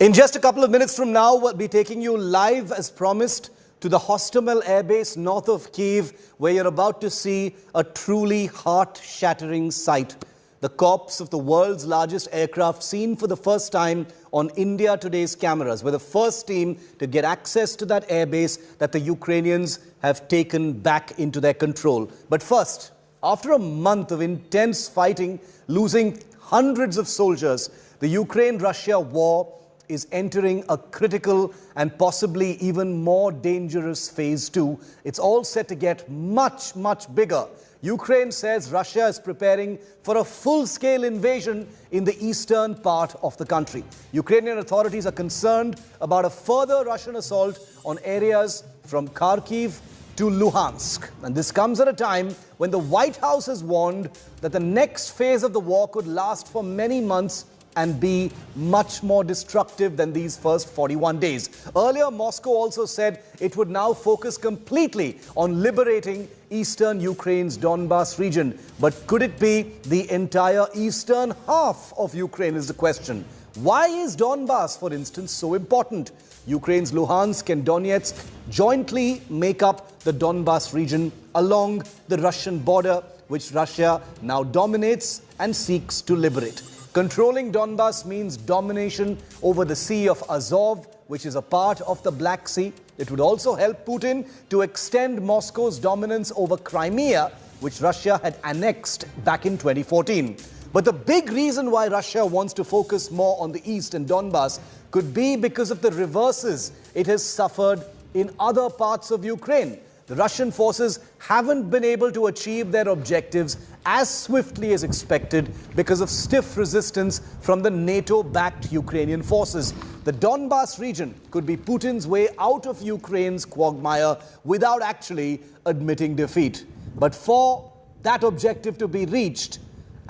In just a couple of minutes from now, we'll be taking you live as promised to the Hostomel airbase north of Kyiv, where you're about to see a truly heart-shattering sight. The corpse of the world's largest aircraft seen for the first time on India Today's cameras. We're the first team to get access to that airbase that the Ukrainians have taken back into their control. But first, after a month of intense fighting, losing hundreds of soldiers, the Ukraine-Russia war is entering a critical and possibly even more dangerous phase 2. It's all set to get much, much bigger. Ukraine says Russia is preparing for a full-scale invasion in the eastern part of the country. Ukrainian authorities are concerned about a further Russian assault on areas from Kharkiv to Luhansk. And this comes at a time when the White House has warned that the next phase of the war could last for many months and be much more destructive than these first 41 days. Earlier, Moscow also said it would now focus completely on liberating eastern Ukraine's Donbas region. But could it be the entire eastern half of Ukraine is the question. Why is Donbas, for instance, so important? Ukraine's Luhansk and Donetsk jointly make up the Donbas region along the Russian border, which Russia now dominates and seeks to liberate. Controlling Donbas means domination over the Sea of Azov, which is a part of the Black Sea. It would also help Putin to extend Moscow's dominance over Crimea, which Russia had annexed back in 2014. But the big reason why Russia wants to focus more on the east and Donbas could be because of the reverses it has suffered in other parts of Ukraine. The Russian forces haven't been able to achieve their objectives as swiftly as expected because of stiff resistance from the NATO-backed Ukrainian forces. The Donbas region could be Putin's way out of Ukraine's quagmire without actually admitting defeat. But for that objective to be reached,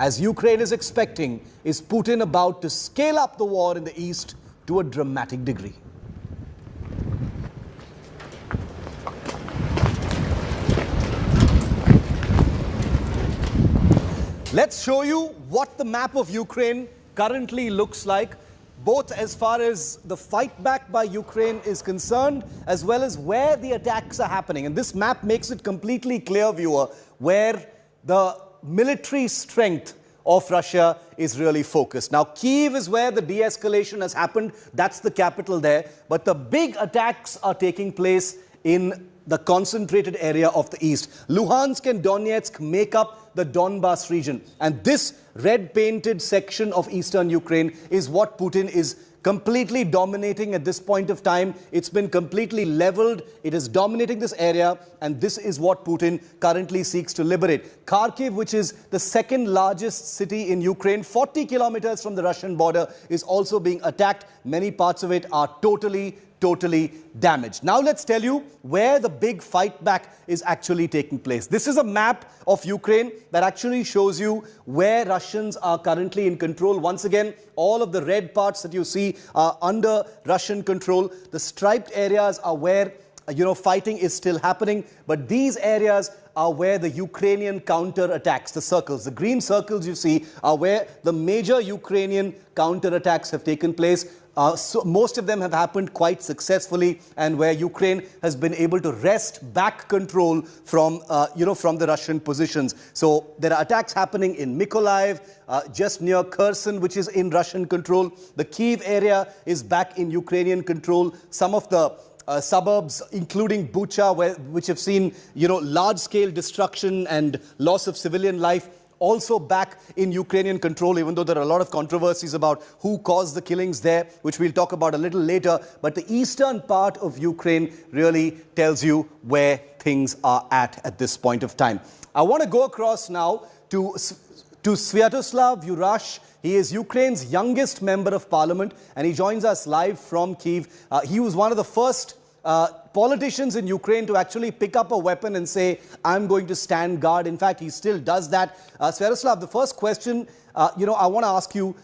as Ukraine is expecting, is Putin about to scale up the war in the east to a dramatic degree. Let's show you what the map of Ukraine currently looks like, both as far as the fight back by Ukraine is concerned, as well as where the attacks are happening. And this map makes it completely clear, viewer, where the military strength of Russia is really focused. Now, Kyiv is where the de-escalation has happened. That's the capital there. But the big attacks are taking place in the concentrated area of the east. Luhansk and Donetsk make up the Donbas region. And this red-painted section of eastern Ukraine is what Putin is completely dominating at this point of time. It's been completely leveled. It is dominating this area, and this is what Putin currently seeks to liberate. Kharkiv, which is the second largest city in Ukraine, 40 kilometers from the Russian border, is also being attacked. Many parts of it are totally damaged. Now let's tell you where the big fight back is actually taking place. This is a map of Ukraine that actually shows you where Russians are currently in control. Once again, all of the red parts that you see are under Russian control. The striped areas are where fighting is still happening, but these areas are where the Ukrainian counter-attacks, the circles, the green circles you see, are where the major Ukrainian counter-attacks have taken place. So most of them have happened quite successfully, and where Ukraine has been able to wrest back control from, from the Russian positions. So there are attacks happening in Mykolaiv, just near Kherson, which is in Russian control. The Kyiv area is back in Ukrainian control. Some of the suburbs, including Bucha, which have seen, large-scale destruction and loss of civilian life, also back in Ukrainian control, even though there are a lot of controversies about who caused the killings there, which we'll talk about a little later. But the eastern part of Ukraine really tells you where things are at this point of time. I want to go across now to Sviatoslav Yurash. He is Ukraine's youngest member of parliament, and he joins us live from Kyiv. He was one of the first politicians in Ukraine to actually pick up a weapon and say, I'm going to stand guard. In fact, he still does that. Sviatoslav, the first question, I want to ask you,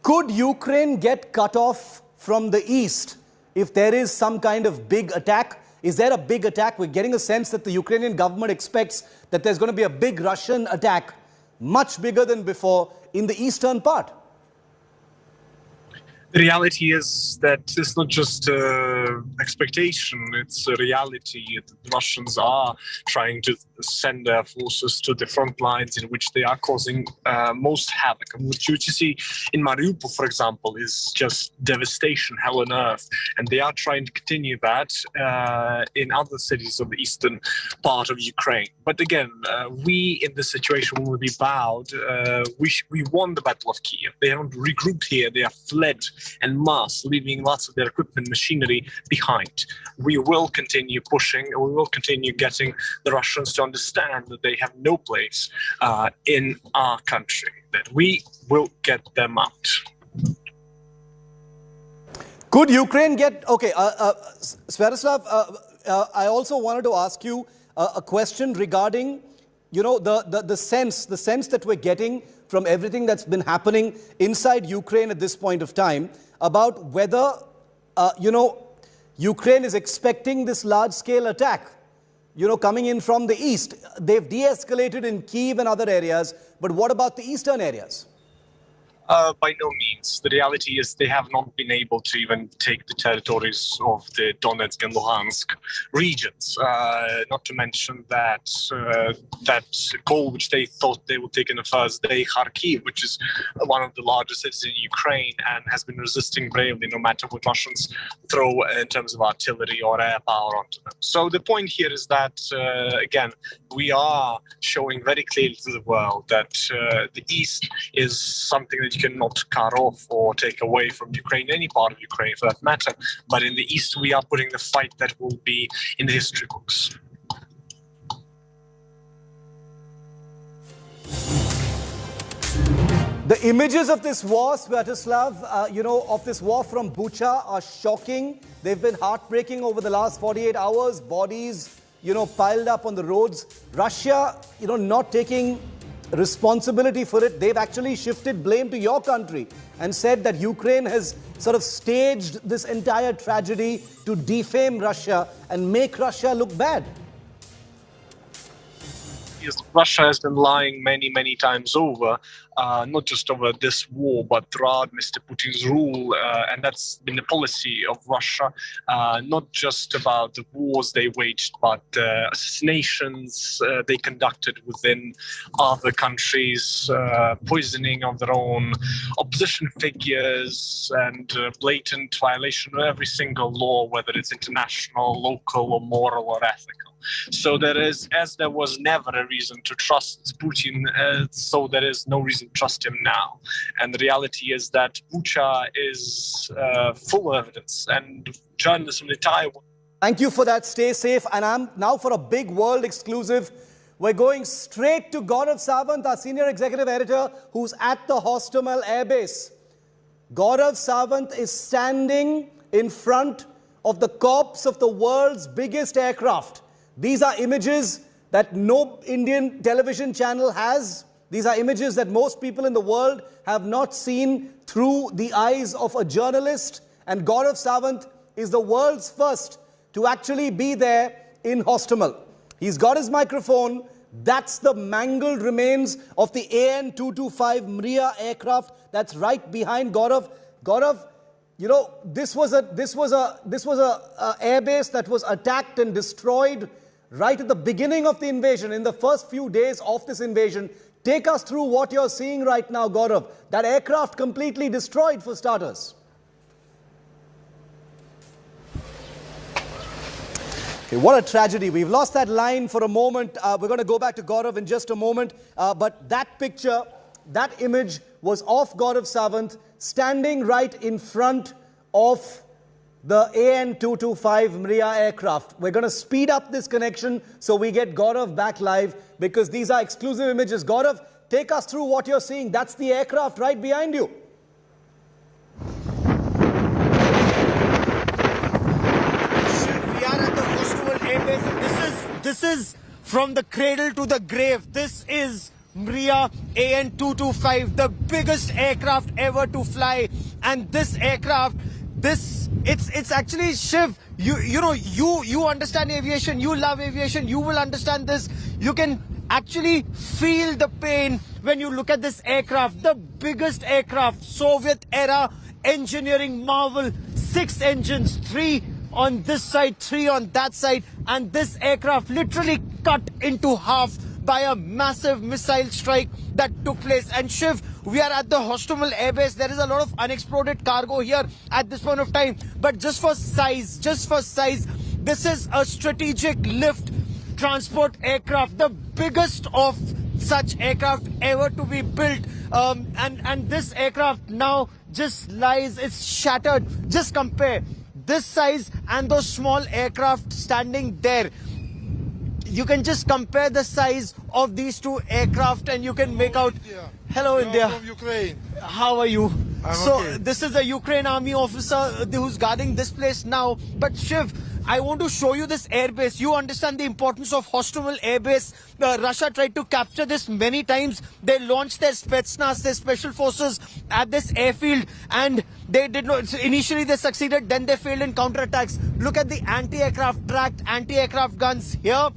could Ukraine get cut off from the east if there is some kind of big attack? Is there a big attack? We're getting a sense that the Ukrainian government expects that there's going to be a big Russian attack, much bigger than before, in the eastern part. The reality is that it's not just expectation, it's a reality. The Russians are trying to send their forces to the front lines in which they are causing most havoc. And what you see in Mariupol, for example, is just devastation, hell on earth. And they are trying to continue that in other cities of the eastern part of Ukraine. But again, we in this situation will be bowed. We won the Battle of Kyiv. They haven't regrouped here. They have fled en masse, leaving lots of their equipment, machinery behind. We will continue pushing, and we will continue getting the Russians to understand that they have no place in our country, that we will get them out. Could Ukraine get... Okay, Sviatoslav, I also wanted to ask you a question regarding, you know, the sense that we're getting from everything that's been happening inside Ukraine at this point of time, about whether, you know, Ukraine is expecting this large-scale attack, you know, coming in from the east. They've de-escalated in Kyiv and other areas, but what about the eastern areas? By no means. The reality is they have not been able to even take the territories of the Donetsk and Luhansk regions. Not to mention that that goal which they thought they would take in the first day, Kharkiv, which is one of the largest cities in Ukraine and has been resisting bravely no matter what Russians throw in terms of artillery or air power onto them. So the point here is that, again, we are showing very clearly to the world that the East is something that you cannot cut off or take away from Ukraine, any part of Ukraine for that matter. But in the East, we are putting the fight that will be in the history books. The images of this war, Sviatoslav, you know, of this war from Bucha are shocking. They've been heartbreaking over the last 48 hours. Bodies, you know, piled up on the roads. Russia, you know, not taking responsibility for it. They've actually shifted blame to your country and said that Ukraine has sort of staged this entire tragedy to defame Russia and make Russia look bad. Yes, Russia has been lying many, many times over, not just over this war, but throughout Mr. Putin's rule. And that's been the policy of Russia, not just about the wars they waged, but assassinations they conducted within other countries, poisoning of their own opposition figures, and blatant violation of every single law, whether it's international, local, or moral, or ethical. So there is, as there was never a reason to trust Putin, so there is no reason to trust him now. And the reality is that Bucha is full of evidence, and journalists from the entire world. Thank you for that. Stay safe. And I'm now for a big world exclusive. We're going straight to Gaurav Sawant, our senior executive editor, who's at the Hostomel airbase. Gaurav Sawant is standing in front of the corpse of the world's biggest aircraft. These are images that no Indian television channel has. These are images that most people in the world have not seen through the eyes of a journalist. And Gaurav Sawant is the world's first to actually be there in Hostomel. He's got his microphone. That's the mangled remains of the AN-225 Mriya aircraft that's right behind Gaurav. Gaurav, you know, this was a airbase that was attacked and destroyed right at the beginning of the invasion, in the first few days of this invasion. Take us through what you're seeing right now, Gaurav. That aircraft completely destroyed, for starters. Okay, what a tragedy. We've lost that line for a moment. We're going to go back to Gaurav in just a moment. But that picture, that image was of Gaurav Sawant standing right in front of the AN-225 Mriya aircraft. We're going to speed up this connection so we get Gaurav back live, because these are exclusive images. Gaurav, take us through what you're seeing. That's the aircraft right behind you. We are at the Hostomel airbase. This is from the cradle to the grave. This is Mriya AN-225, the biggest aircraft ever to fly. And this aircraft, it's actually, Shiv, you understand aviation, you love aviation, you will understand this. You can actually feel the pain when you look at this aircraft, the biggest aircraft, Soviet era engineering marvel. 6 engines, 3 on this side, 3 on that side, and this aircraft literally cut into half by a massive missile strike that took place. And Shiv, we are at the Hostomel airbase. There is a lot of unexploded cargo here at this point of time. But just for size, this is a strategic lift transport aircraft, the biggest of such aircraft ever to be built. And this aircraft now just lies, it's shattered. Just compare this size and those small aircraft standing there. You can just compare the size of these two aircraft and you can make out. Hello, India. From Ukraine. How are you? I'm okay. This is a Ukraine army officer who's guarding this place now. But Shiv, I want to show you this airbase. You understand the importance of Hostomel airbase. Russia tried to capture this many times. They launched their Spetsnaz, their special forces at this airfield, and they did not. Initially they succeeded, then they failed in counterattacks. Look at the anti-aircraft, tracked anti-aircraft guns here.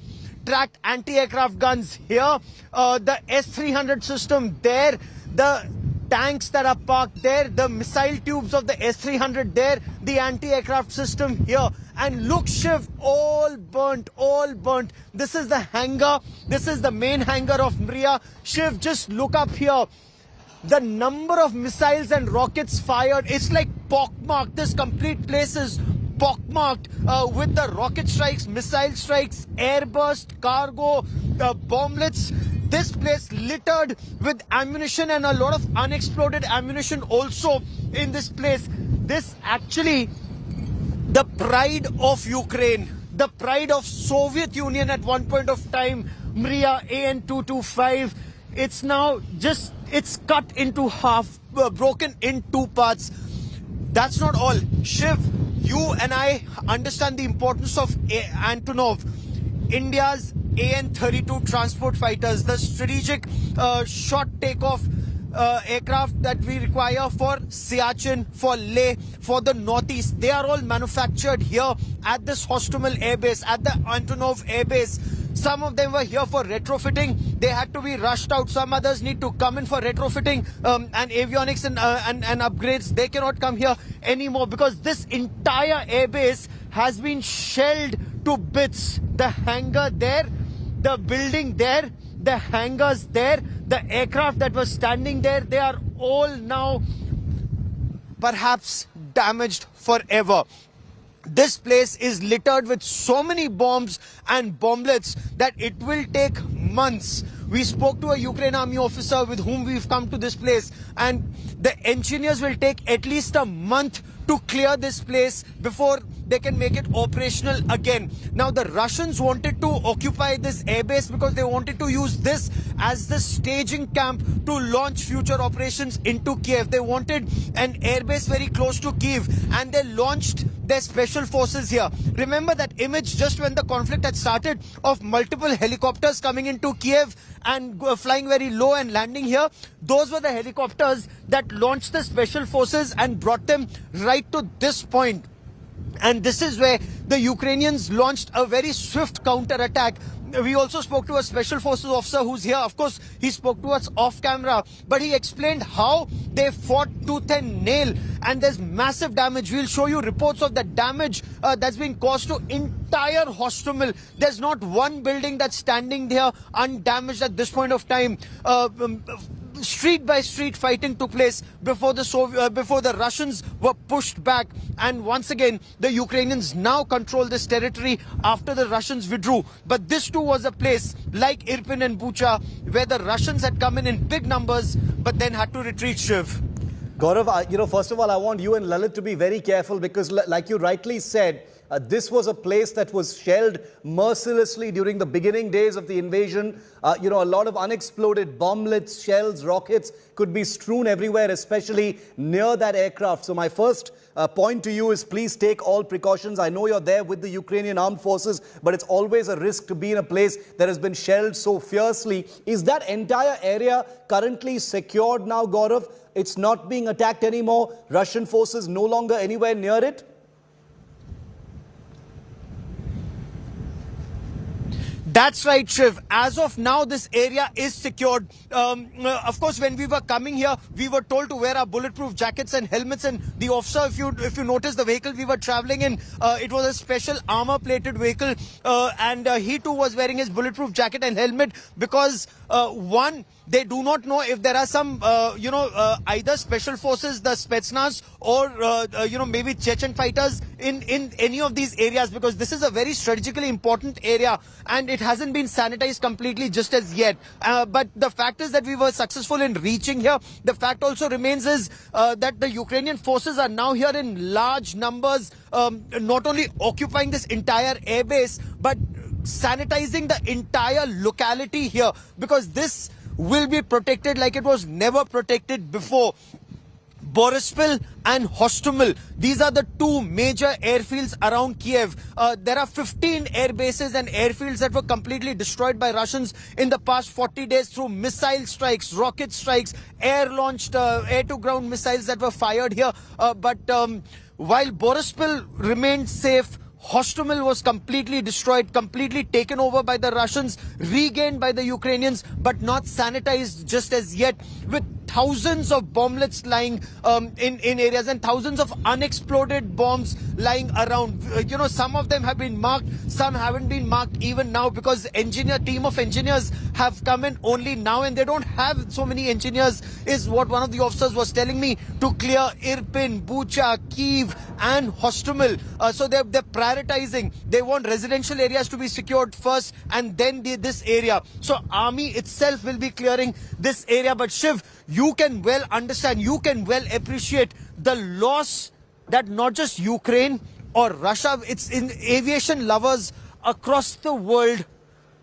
Tracked anti-aircraft guns here, the S-300 system there, the tanks that are parked there, the missile tubes of the S-300 there, the anti-aircraft system here. And look, Shiv, all burnt, all burnt. This is the hangar, this is the main hangar of Mriya. Shiv, just look up here. The number of missiles and rockets fired, it's like pockmarked. This complete place is pockmarked with the rocket strikes, missile strikes, airburst, cargo, bomblets. This place littered with ammunition and a lot of unexploded ammunition also in this place. This actually the pride of Ukraine, the pride of Soviet Union at one point of time, Mriya AN-225. It's now just, it's cut into half, broken in 2 parts. That's not all. Shiv, you and I understand the importance of Antonov, India's AN-32 transport fighters, the strategic short takeoff aircraft that we require for Siachen, for Leh, for the northeast. They are all manufactured here at this Hostomel airbase, at the Antonov airbase. Some of them were here for retrofitting. They had to be rushed out. Some others need to come in for retrofitting and avionics and upgrades. They cannot come here anymore because this entire airbase has been shelled to bits. The hangar there, the building there, the hangars there, the aircraft that was standing there, they are all now perhaps damaged forever. This place is littered with so many bombs and bomblets that it will take months. We spoke to a Ukraine army officer with whom we've come to this place, and the engineers will take at least a month to clear this place before they can make it operational again. Now, the Russians wanted to occupy this airbase because they wanted to use this as the staging camp to launch future operations into Kyiv. They wanted an airbase very close to Kyiv, and they launched their special forces here. Remember that image just when the conflict had started of multiple helicopters coming into Kyiv and flying very low and landing here? Those were the helicopters that launched the special forces and brought them right to this point. And this is where the Ukrainians launched a very swift counter-attack. We also spoke to a special forces officer who's here. Of course, he spoke to us off camera, but he explained how they fought tooth and nail, and there's massive damage. We'll show you reports of the damage that's been caused to entire Hostomel. There's not one building that's standing there undamaged at this point of time. Street by street fighting took place before the Russians were pushed back, and once again the Ukrainians now control this territory after the Russians withdrew. But this too was a place like Irpin and Bucha where the Russians had come in big numbers but then had to retreat. Shiv. Gaurav, first of all, I want you and Lalit to be very careful because like you rightly said, this was a place that was shelled mercilessly during the beginning days of the invasion. A lot of unexploded bomblets, shells, rockets could be strewn everywhere, especially near that aircraft. So my first point to you is please take all precautions. I know you're there with the Ukrainian armed forces, but it's always a risk to be in a place that has been shelled so fiercely. Is that entire area currently secured now, Gaurav? It's not being attacked anymore? Russian forces no longer anywhere near it? That's right, Shiv. As of now, this area is secured. Of course, when we were coming here, we were told to wear our bulletproof jackets and helmets. And the officer, if you notice, the vehicle we were traveling in, it was a special armor-plated vehicle, and he too was wearing his bulletproof jacket and helmet because one, they do not know if there are some, either special forces, the Spetsnaz, or maybe Chechen fighters in any of these areas, because this is a very strategically important area and it hasn't been sanitized completely just as yet. But the fact is that we were successful in reaching here. The fact also remains is that the Ukrainian forces are now here in large numbers, not only occupying this entire airbase, but sanitizing the entire locality here, because this will be protected like it was never protected before. Borispil and Hostomel, these are the two major airfields around Kyiv. There are 15 air bases and airfields that were completely destroyed by Russians in the past 40 days through missile strikes, rocket strikes, air-launched air-to-ground missiles that were fired here. But while Borispil remained safe, Hostomel was completely destroyed, completely taken over by the Russians, regained by the Ukrainians, but not sanitized just as yet, with thousands of bomblets lying in areas and thousands of unexploded bombs lying around. Some of them have been marked, some haven't been marked even now, because team of engineers have come in only now and they don't have so many engineers, is what one of the officers was telling me, to clear Irpin, Bucha, Kyiv and Hostomel. So they're prioritizing. They want residential areas to be secured first and then this area. So army itself will be clearing this area. But Shiv, you can well understand, you can well appreciate the loss that not just Ukraine or Russia, it's in aviation lovers across the world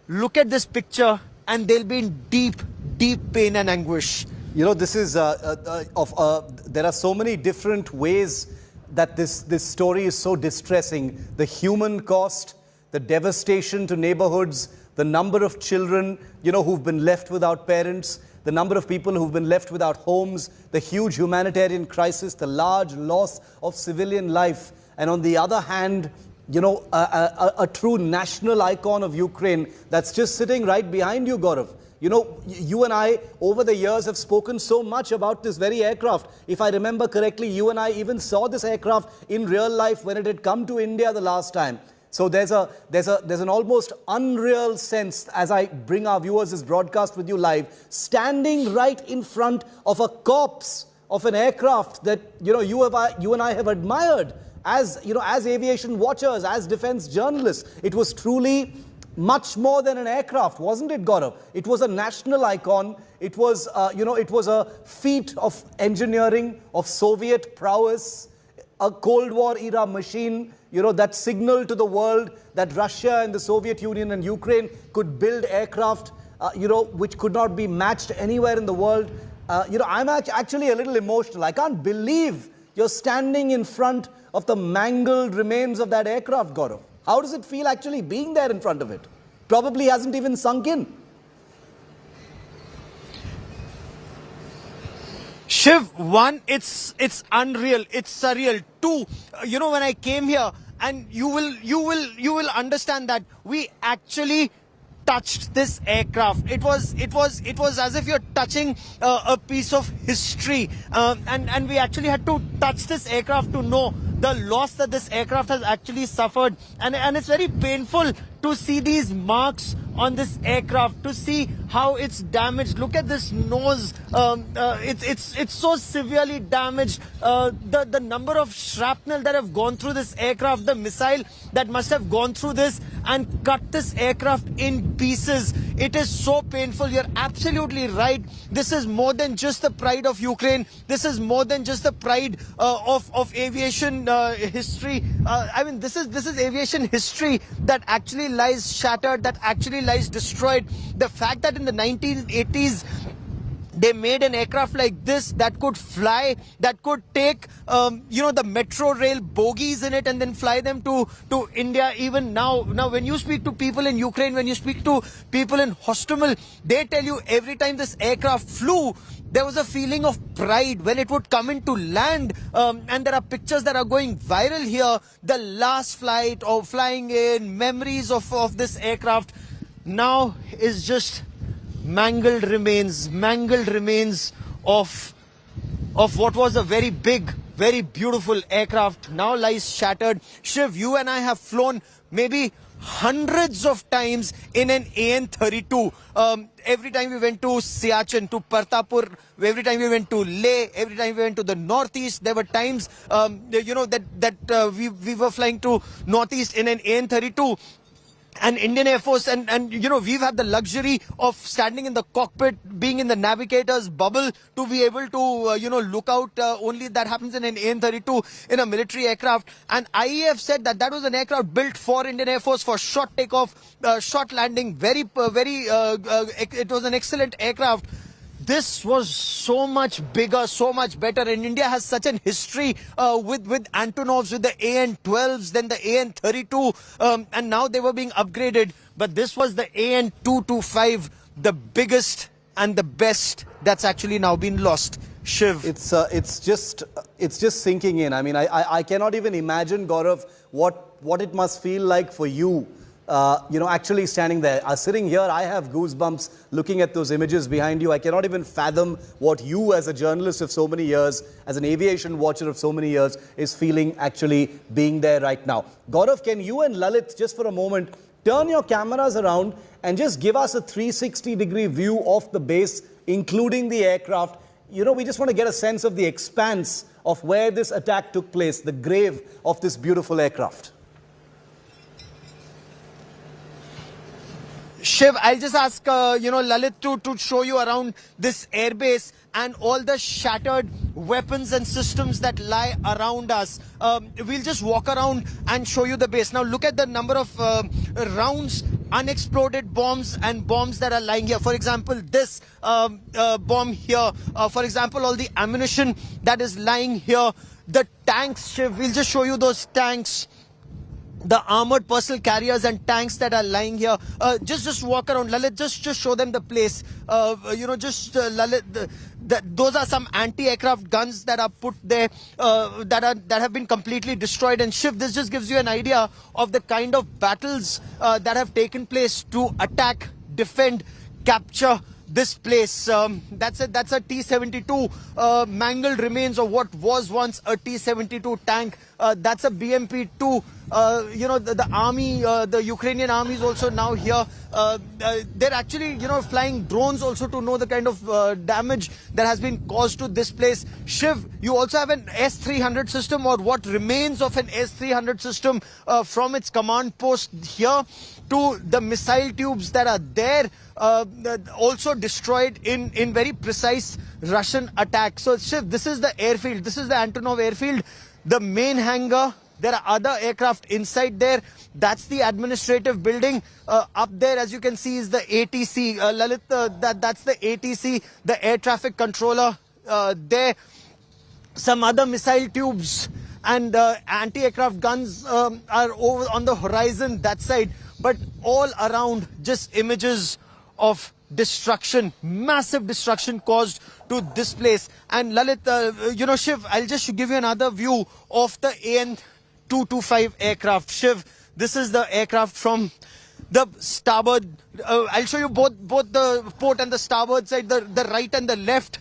look at this picture and they'll be in deep, deep pain and anguish. This is there are so many different ways that this story is so distressing. The human cost, the devastation to neighborhoods, the number of children, who've been left without parents, the number of people who've been left without homes, the huge humanitarian crisis, the large loss of civilian life. And on the other hand, a true national icon of Ukraine that's just sitting right behind you, Gaurav. You and I, over the years, have spoken so much about this very aircraft. If I remember correctly, you and I even saw this aircraft in real life when it had come to India the last time. So there's an almost unreal sense, as I bring our viewers this broadcast with you live, standing right in front of a corpse of an aircraft that you and I have admired as aviation watchers, as defense journalists. It was truly much more than an aircraft, wasn't it, Gaurav? It was a national icon. It was, it was a feat of engineering, of Soviet prowess, a Cold War era machine, that signaled to the world that Russia and the Soviet Union and Ukraine could build aircraft, which could not be matched anywhere in the world. I'm actually a little emotional. I can't believe you're standing in front of the mangled remains of that aircraft, Gaurav. How does it feel actually being there in front of it? Probably hasn't even sunk in. Shiv, one, it's unreal, it's surreal. Two, when I came here, and you will understand that we actually touched this aircraft. It was as if you're touching a piece of history, and we actually had to touch this aircraft to know the loss that this aircraft has actually suffered, and it's very painful to see these marks on this aircraft, to see how it's damaged. Look at this nose. It's so severely damaged. The number of shrapnel that have gone through this aircraft, the missile that must have gone through this and cut this aircraft in pieces. It is so painful. You're absolutely right. This is more than just the pride of Ukraine. This is more than just the pride of aviation history. I mean, this is aviation history that actually lies shattered, that actually lies destroyed. The fact that in the 1980s they made an aircraft like this that could fly, that could take the metro rail bogies in it and then fly them to India. Even now when you speak to people in Ukraine, when you speak to people in Hostomel, they tell you every time this aircraft flew, there was a feeling of pride when it would come into land. And there are pictures that are going viral here. The last flight or flying in, memories of this aircraft. now is just mangled remains of what was a very big, very beautiful aircraft now lies shattered. Shiv, you and I have flown maybe hundreds of times in an AN-32. Every time we went to Siachen, to Partapur, every time we went to Leh, every time we went to the northeast, there were times, we were flying to northeast in an AN-32. And Indian Air Force, and we've had the luxury of standing in the cockpit, being in the navigator's bubble to be able to, look out. Only that happens in an AN-32 in a military aircraft. And IAF said that was an aircraft built for Indian Air Force for short takeoff, short landing. It was an excellent aircraft. This was so much bigger, so much better. And India has such an history with Antonovs, with the AN-12s, then the AN-32, and now they were being upgraded. But this was the AN-225, the biggest and the best that's actually now been lost. Shiv. It's just sinking in. I mean, I cannot even imagine, Gaurav, what it must feel like for you. Actually standing there. Sitting here, I have goosebumps looking at those images behind you. I cannot even fathom what you, as a journalist of so many years, as an aviation watcher of so many years, is feeling actually being there right now. Gaurav, can you and Lalit, just for a moment, turn your cameras around and just give us a 360-degree view of the base, including the aircraft? We just want to get a sense of the expanse of where this attack took place, the grave of this beautiful aircraft. Shiv, I'll just ask, Lalit to show you around this airbase and all the shattered weapons and systems that lie around us. We'll just walk around and show you the base. Now, look at the number of rounds, unexploded bombs and bombs that are lying here. For example, this bomb here. For example, all the ammunition that is lying here. The tanks, Shiv, we'll just show you those tanks. The armored personnel carriers and tanks that are lying here. Just walk around, Lalit. Just show them the place. Lalit. Those are some anti-aircraft guns that are put there, that have been completely destroyed. And Shiv, this just gives you an idea of the kind of battles that have taken place to attack, defend, capture this place. That's a T-72 mangled remains of what was once a T-72 tank. That's a BMP-2. The army, the Ukrainian army is also now here. They're actually, flying drones also to know the kind of damage that has been caused to this place. Shiv, you also have an S-300 system, or what remains of an S-300 system from its command post here to the missile tubes that are there, also destroyed in very precise Russian attack. So Shiv, this is the airfield. This is the Antonov airfield. The main hangar. There are other aircraft inside there. That's the administrative building. Up there, as you can see, is the ATC. Lalit, that's the ATC, the air traffic controller. There, some other missile tubes and anti-aircraft guns are over on the horizon, that side. But all around, just images of destruction, massive destruction caused to this place. And Lalit, Shiv, I'll just give you another view of the AN-225 aircraft. Shiv, this is the aircraft from the starboard. I'll show you both the port and the starboard side, the right and the left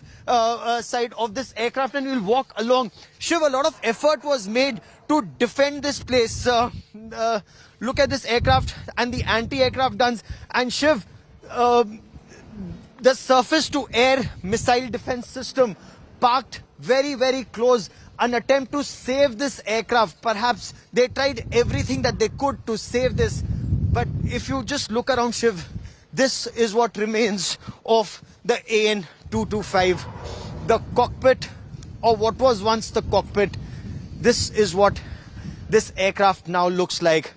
side of this aircraft, and we'll walk along. Shiv, a lot of effort was made to defend this place. Look at this aircraft and the anti-aircraft guns. And Shiv, the surface-to-air missile defense system parked very, very close. An attempt to save this aircraft. Perhaps they tried everything that they could to save this. But if you just look around, Shiv, this is what remains of the AN-225. The cockpit, or what was once the cockpit. This is what this aircraft now looks like.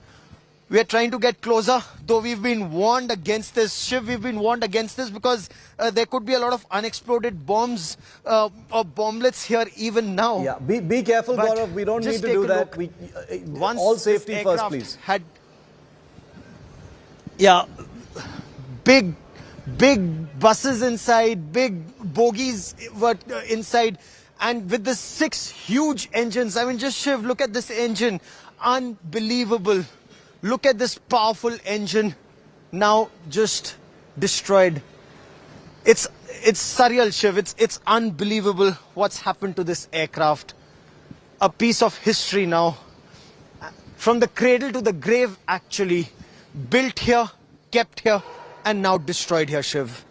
We are trying to get closer, though we've been warned against this. Shiv, we've been warned against this because there could be a lot of unexploded bombs or bomblets here even now. Yeah, be careful, Gaurav. We don't need to do that. All safety first, please. Big buses inside, big bogies were inside, and with the 6 huge engines. I mean, just Shiv, look at this engine. Unbelievable. Look at this powerful engine. now just destroyed. It's surreal, Shiv. It's unbelievable what's happened to this aircraft. A piece of history now. From the cradle to the grave, actually. Built here, kept here, and now destroyed here, Shiv.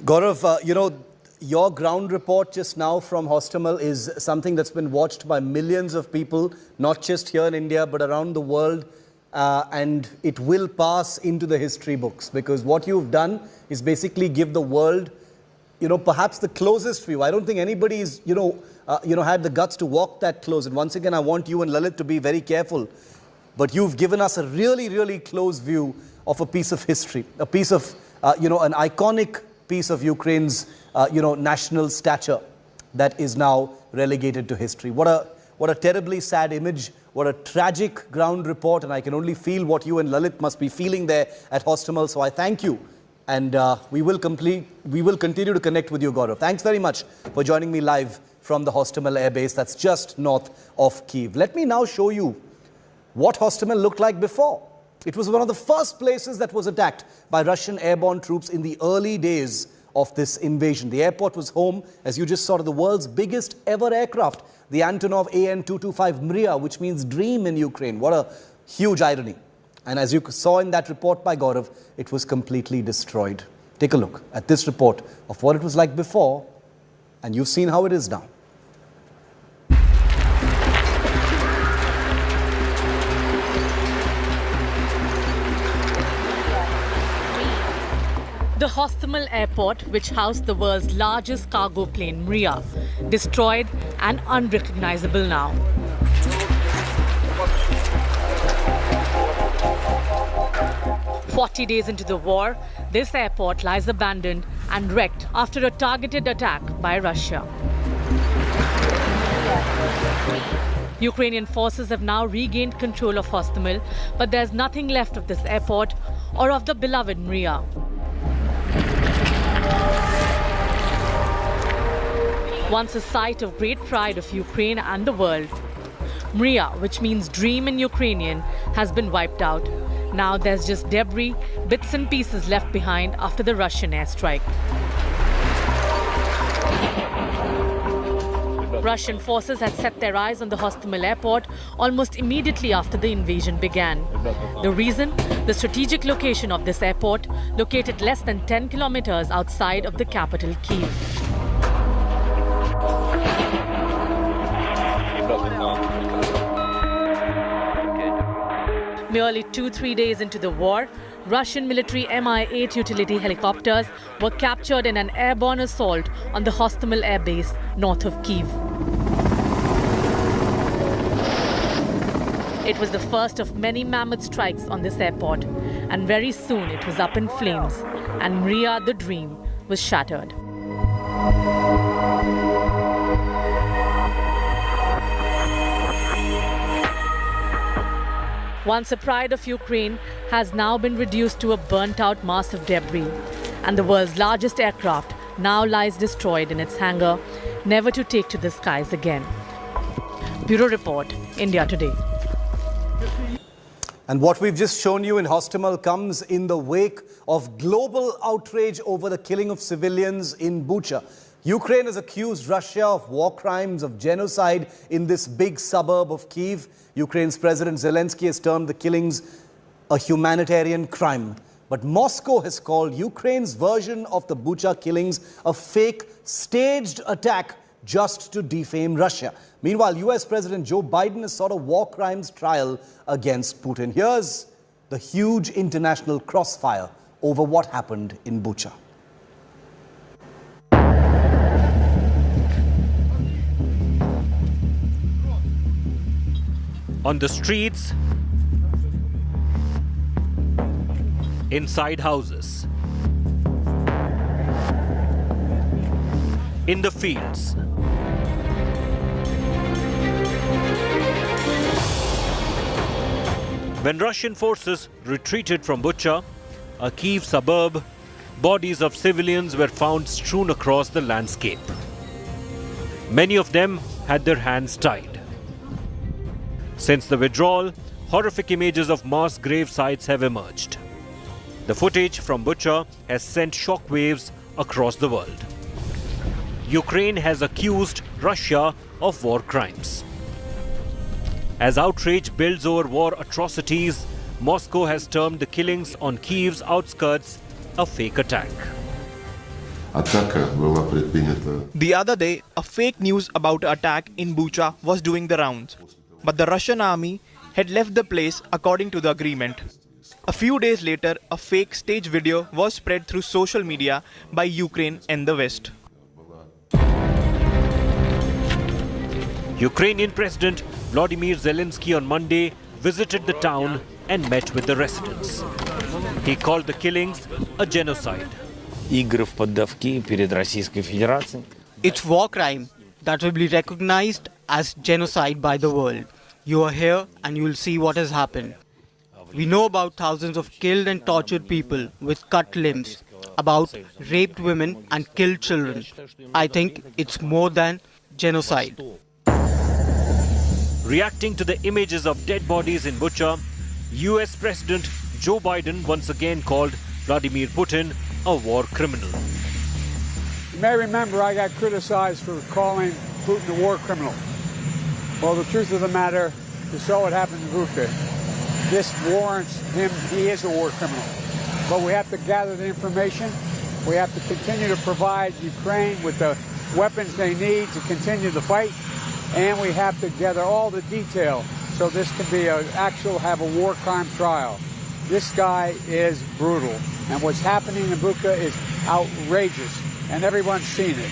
Gaurav, your ground report just now from Hostomel is something that's been watched by millions of people, not just here in India, but around the world. And it will pass into the history books, because what you've done is basically give the world, perhaps the closest view. I don't think anybody's, had the guts to walk that close. And once again, I want you and Lalit to be very careful. But you've given us a really, really close view of a piece of history, a piece of, an iconic piece of Ukraine's, national stature that is now relegated to history. What a terribly sad image. What a tragic ground report. And I can only feel what you and Lalit must be feeling there at Hostomel. So I thank you. And we will continue to connect with you, Gaurav. Thanks very much for joining me live from the Hostomel airbase that's just north of Kyiv. Let me now show you what Hostomel looked like before. It was one of the first places that was attacked by Russian airborne troops in the early days of this invasion. The airport was home, as you just saw, to the world's biggest ever aircraft, the Antonov AN-225 Mriya, which means dream in Ukraine. What a huge irony. And as you saw in that report by Gaurav, it was completely destroyed. Take a look at this report of what it was like before, and you've seen how it is now. The Hostomel airport, which housed the world's largest cargo plane, Mriya, destroyed and unrecognizable now. "40 days into the war, this airport lies abandoned and wrecked after a targeted attack by Russia. Ukrainian forces have now regained control of Hostomel, but there's nothing left of this airport or of the beloved Mriya. Once a site of great pride of Ukraine and the world, Mriya, which means dream in Ukrainian, has been wiped out. Now there's just debris, bits and pieces left behind after the Russian airstrike. Russian forces had set their eyes on the Hostomel airport almost immediately after the invasion began. The reason? The strategic location of this airport, located less than 10 kilometers outside of the capital, Kyiv. Merely 2-3 days into the war, Russian military Mi-8 utility helicopters were captured in an airborne assault on the Hostomel airbase north of Kyiv. It was the first of many mammoth strikes on this airport, and very soon it was up in flames, and Mriya, the dream, was shattered. Once a pride of Ukraine has now been reduced to a burnt-out mass of debris, and the world's largest aircraft now lies destroyed in its hangar, never to take to the skies again. Bureau Report, India Today. And what we've just shown you in Hostomel comes in the wake of global outrage over the killing of civilians in Bucha. Ukraine has accused Russia of war crimes, of genocide in this big suburb of Kyiv. Ukraine's President Zelensky has termed the killings a humanitarian crime. But Moscow has called Ukraine's version of the Bucha killings a fake, staged attack just to defame Russia. Meanwhile, US President Joe Biden has sought a war crimes trial against Putin. Here's the huge international crossfire over what happened in Bucha. On the streets, inside houses, in the fields, when Russian forces retreated from Bucha, a Kyiv suburb, bodies of civilians were found strewn across the landscape. Many of them had their hands tied. Since the withdrawal, horrific images of mass grave sites have emerged. The footage from Bucha has sent shockwaves across the world. Ukraine has accused Russia of war crimes. As outrage builds over war atrocities, Moscow has termed the killings on Kyiv's outskirts a fake attack. The other day, a fake news about an attack in Bucha was doing the rounds. But the Russian army had left the place according to the agreement. A few days later, a fake stage video was spread through social media by Ukraine and the West. Ukrainian President Volodymyr Zelensky on Monday visited the town and met with the residents. He called the killings a genocide. It's war crime that will be recognized as genocide by the world. You are here and you will see what has happened. We know about thousands of killed and tortured people with cut limbs, about raped women and killed children. I think it's more than genocide. Reacting to the images of dead bodies in Bucha, US President Joe Biden once again called Vladimir Putin a war criminal. You may remember I got criticized for calling Putin a war criminal. Well, the truth of the matter, you saw what happened in Bucha. This warrants him, he is a war criminal. But we have to gather the information. We have to continue to provide Ukraine with the weapons they need to continue the fight. And we have to gather all the detail so this can be have a war crime trial. This guy is brutal. And what's happening in Bucha is outrageous. And everyone's seen it.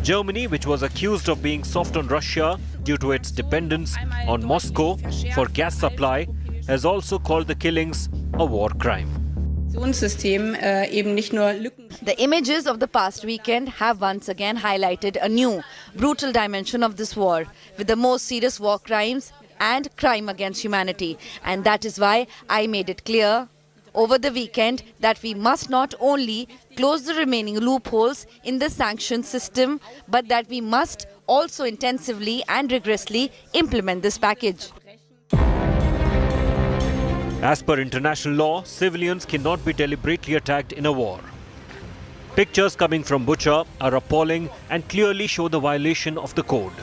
Germany, which was accused of being soft on Russia due to its dependence on Moscow for gas supply, has also called the killings a war crime. The images of the past weekend have once again highlighted a new, brutal dimension of this war, with the most serious war crimes and crime against humanity. And that is why I made it clear over the weekend that we must not only close the remaining loopholes in the sanctions system, but that we must also intensively and rigorously implement this package. As per international law, civilians cannot be deliberately attacked in a war. Pictures coming from Bucha are appalling and clearly show the violation of the code.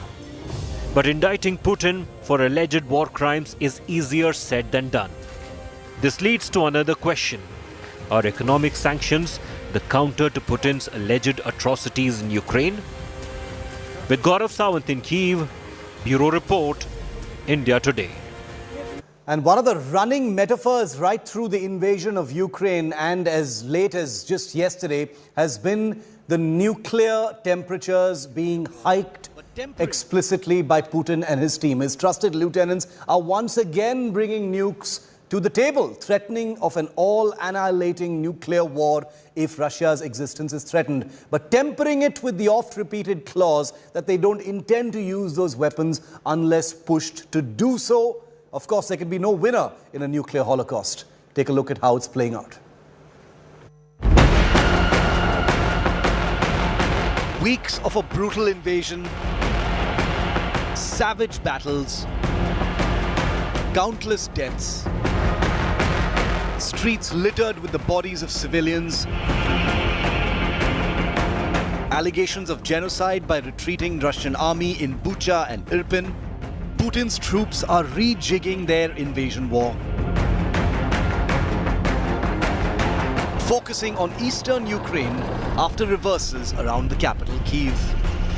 But indicting Putin for alleged war crimes is easier said than done. This leads to another question. Are economic sanctions the counter to Putin's alleged atrocities in Ukraine? With Gaurav Sawant in Kyiv, Bureau Report, India Today. And one of the running metaphors right through the invasion of Ukraine, and as late as just yesterday, has been the nuclear temperatures being hiked explicitly by Putin and his team. His trusted lieutenants are once again bringing nukes to the table, threatening of an all-annihilating nuclear war if Russia's existence is threatened, but tempering it with the oft-repeated clause that they don't intend to use those weapons unless pushed to do so. Of course, there can be no winner in a nuclear holocaust. Take a look at how it's playing out. Weeks of a brutal invasion, savage battles, countless deaths, streets littered with the bodies of civilians, allegations of genocide by retreating Russian army in Bucha and Irpin. Putin's troops are rejigging their invasion war, focusing on eastern Ukraine after reverses around the capital, Kyiv.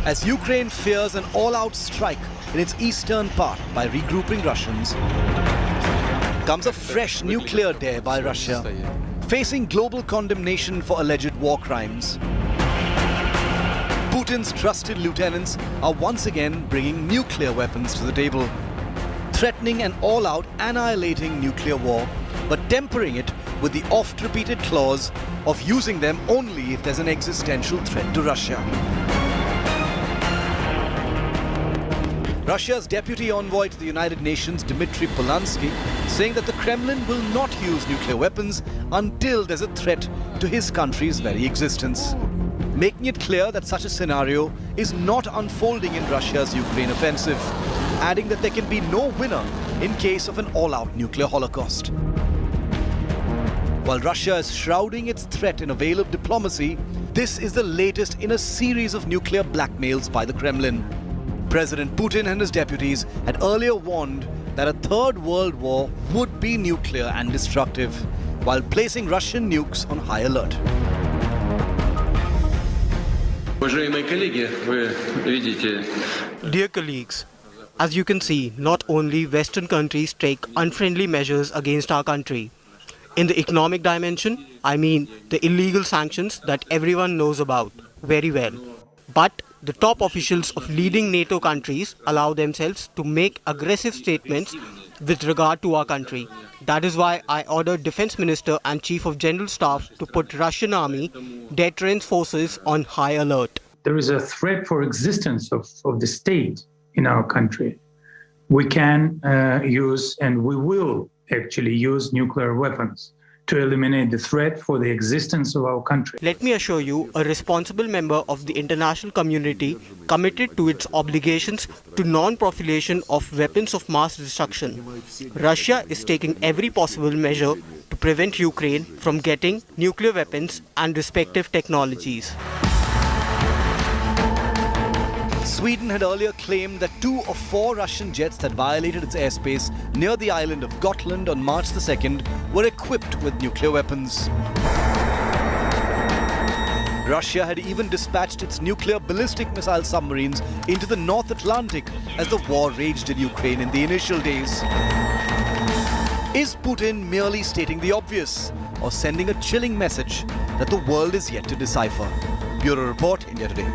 As Ukraine fears an all-out strike in its eastern part by regrouping Russians, comes a fresh nuclear dare by Russia, facing global condemnation for alleged war crimes. Putin's trusted lieutenants are once again bringing nuclear weapons to the table, threatening an all-out annihilating nuclear war, but tempering it with the oft-repeated clause of using them only if there's an existential threat to Russia. Russia's deputy envoy to the United Nations, Dmitry Polansky, saying that the Kremlin will not use nuclear weapons until there's a threat to his country's very existence, making it clear that such a scenario is not unfolding in Russia's Ukraine offensive, adding that there can be no winner in case of an all-out nuclear holocaust. While Russia is shrouding its threat in a veil of diplomacy, this is the latest in a series of nuclear blackmails by the Kremlin. President Putin and his deputies had earlier warned that a third world war would be nuclear and destructive, while placing Russian nukes on high alert. Dear colleagues, as you can see, not only Western countries take unfriendly measures against our country. In the economic dimension, I mean the illegal sanctions that everyone knows about very well. But the top officials of leading NATO countries allow themselves to make aggressive statements with regard to our country. That is why I ordered Defense Minister and Chief of General Staff to put Russian army deterrence forces on high alert. There is a threat for existence of the state in our country. We can use, and we will actually use, nuclear weapons to eliminate the threat for the existence of our country. Let me assure you, a responsible member of the international community committed to its obligations to non-proliferation of weapons of mass destruction. Russia is taking every possible measure to prevent Ukraine from getting nuclear weapons and respective technologies. Sweden had earlier claimed that 2 of 4 Russian jets that violated its airspace near the island of Gotland on March the 2nd were equipped with nuclear weapons. Russia had even dispatched its nuclear ballistic missile submarines into the North Atlantic as the war raged in Ukraine in the initial days. Is Putin merely stating the obvious or sending a chilling message that the world is yet to decipher? Bureau Report, India Today.